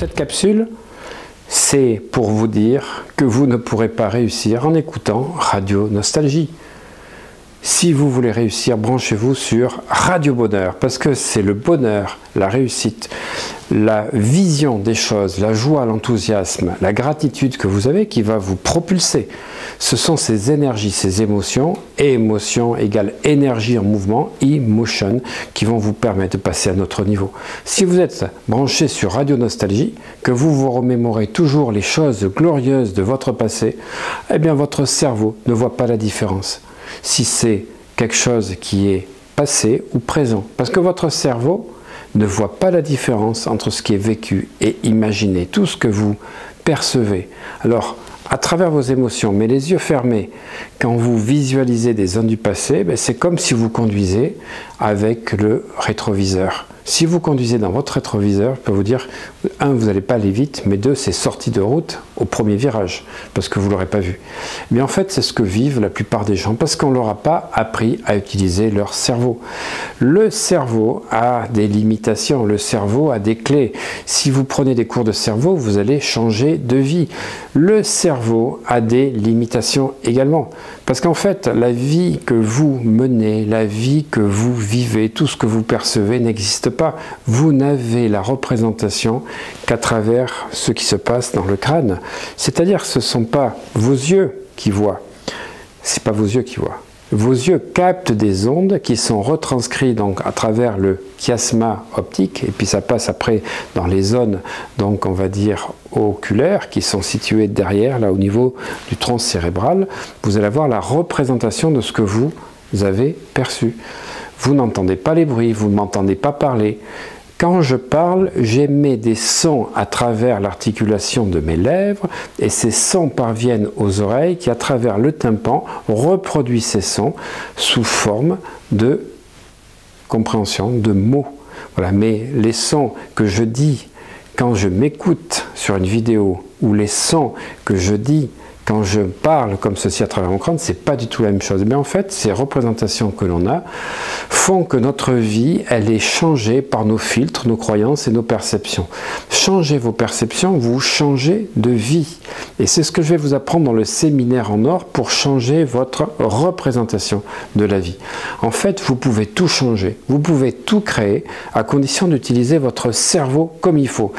cette capsule, c'est pour vous dire que vous ne pourrez pas réussir en écoutant Radio Nostalgie. Si vous voulez réussir, branchez-vous sur Radio Bonheur, parce que c'est le bonheur, la réussite, la vision des choses, la joie, l'enthousiasme, la gratitude que vous avez qui va vous propulser. Ce sont ces énergies, ces émotions, et émotion égale énergie en mouvement, emotion, qui vont vous permettre de passer à notre niveau. Si vous êtes branché sur Radio Nostalgie, que vous vous remémorez toujours les choses glorieuses de votre passé, eh bien votre cerveau ne voit pas la différence. Si c'est quelque chose qui est passé ou présent. Parce que votre cerveau ne voit pas la différence entre ce qui est vécu et imaginé, tout ce que vous percevez. Alors, à travers vos émotions, mais les yeux fermés, quand vous visualisez des zones du passé, c'est comme si vous conduisez avec le rétroviseur. Si vous conduisez dans votre rétroviseur, je peux vous dire, 1, vous n'allez pas aller vite, mais 2, c'est sorti de route au premier virage, parce que vous ne l'aurez pas vu. Mais en fait, c'est ce que vivent la plupart des gens, parce qu'on ne leur a pas appris à utiliser leur cerveau. Le cerveau a des limitations, le cerveau a des clés. Si vous prenez des cours de cerveau, vous allez changer de vie. Le cerveau a des limitations également, parce qu'en fait, la vie que vous menez, la vie que vous vivez, tout ce que vous percevez n'existe pas. Vous n'avez la représentation qu'à travers ce qui se passe dans le crâne. C'est-à-dire que ce ne sont pas vos yeux qui voient. Ce n'est pas vos yeux qui voient. Vos yeux captent des ondes qui sont retranscrites donc à travers le chiasma optique, et puis ça passe après dans les zones, donc on va dire oculaires, qui sont situées derrière, là au niveau du tronc cérébral. Vous allez avoir la représentation de ce que vous avez perçu. Vous n'entendez pas les bruits, vous ne m'entendez pas parler. Quand je parle, j'émets des sons à travers l'articulation de mes lèvres et ces sons parviennent aux oreilles qui, à travers le tympan, reproduisent ces sons sous forme de compréhension, de mots. Voilà. Mais les sons que je dis quand je m'écoute sur une vidéo ou les sons que je dis quand je parle comme ceci à travers mon crâne, c'est pas du tout la même chose. Mais en fait, ces représentations que l'on a font que notre vie, elle est changée par nos filtres, nos croyances et nos perceptions. Changez vos perceptions, vous changez de vie. Et c'est ce que je vais vous apprendre dans le séminaire en or pour changer votre représentation de la vie. En fait, vous pouvez tout changer, vous pouvez tout créer à condition d'utiliser votre cerveau comme il faut.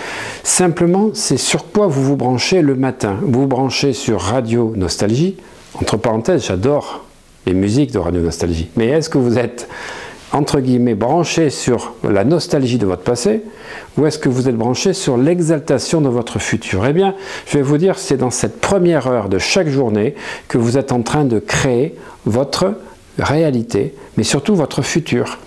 Simplement, c'est sur quoi vous vous branchez le matin. Vous vous branchez sur Radio Nostalgie. Entre parenthèses, j'adore les musiques de Radio Nostalgie. Mais est-ce que vous êtes, entre guillemets, branché sur la nostalgie de votre passé ou est-ce que vous êtes branché sur l'exaltation de votre futur? Eh bien, je vais vous dire, c'est dans cette première heure de chaque journée que vous êtes en train de créer votre réalité, mais surtout votre futur.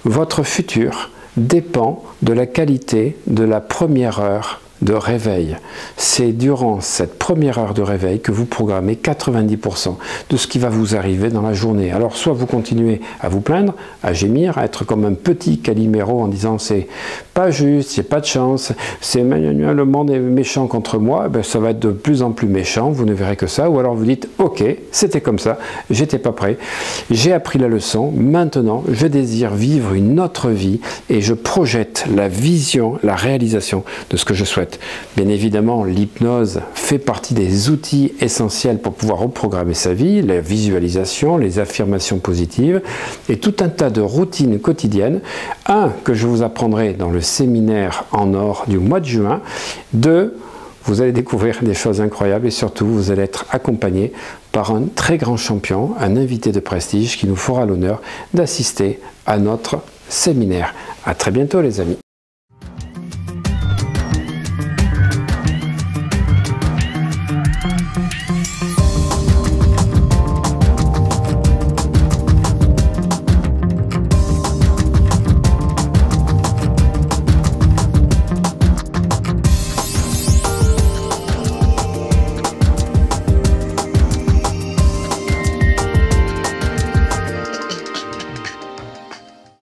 Votre futur dépend de la qualité de la première heure de réveil. C'est durant cette première heure de réveil que vous programmez 90% de ce qui va vous arriver dans la journée. Alors soit vous continuez à vous plaindre, à gémir, à être comme un petit Calimero en disant c'est pas juste, j'ai pas de chance, c'est le monde est méchant contre moi, ben, ça va être de plus en plus méchant, vous ne verrez que ça, ou alors vous dites ok, c'était comme ça, j'étais pas prêt, j'ai appris la leçon, maintenant je désire vivre une autre vie et je projette la vision, la réalisation de ce que je souhaite. Bien évidemment, l'hypnose fait partie des outils essentiels pour pouvoir reprogrammer sa vie, la visualisation, les affirmations positives et tout un tas de routines quotidiennes. 1, que je vous apprendrai dans le séminaire en or du mois de juin. 2, vous allez découvrir des choses incroyables et surtout, vous allez être accompagné par un très grand champion, un invité de prestige qui nous fera l'honneur d'assister à notre séminaire. À très bientôt les amis.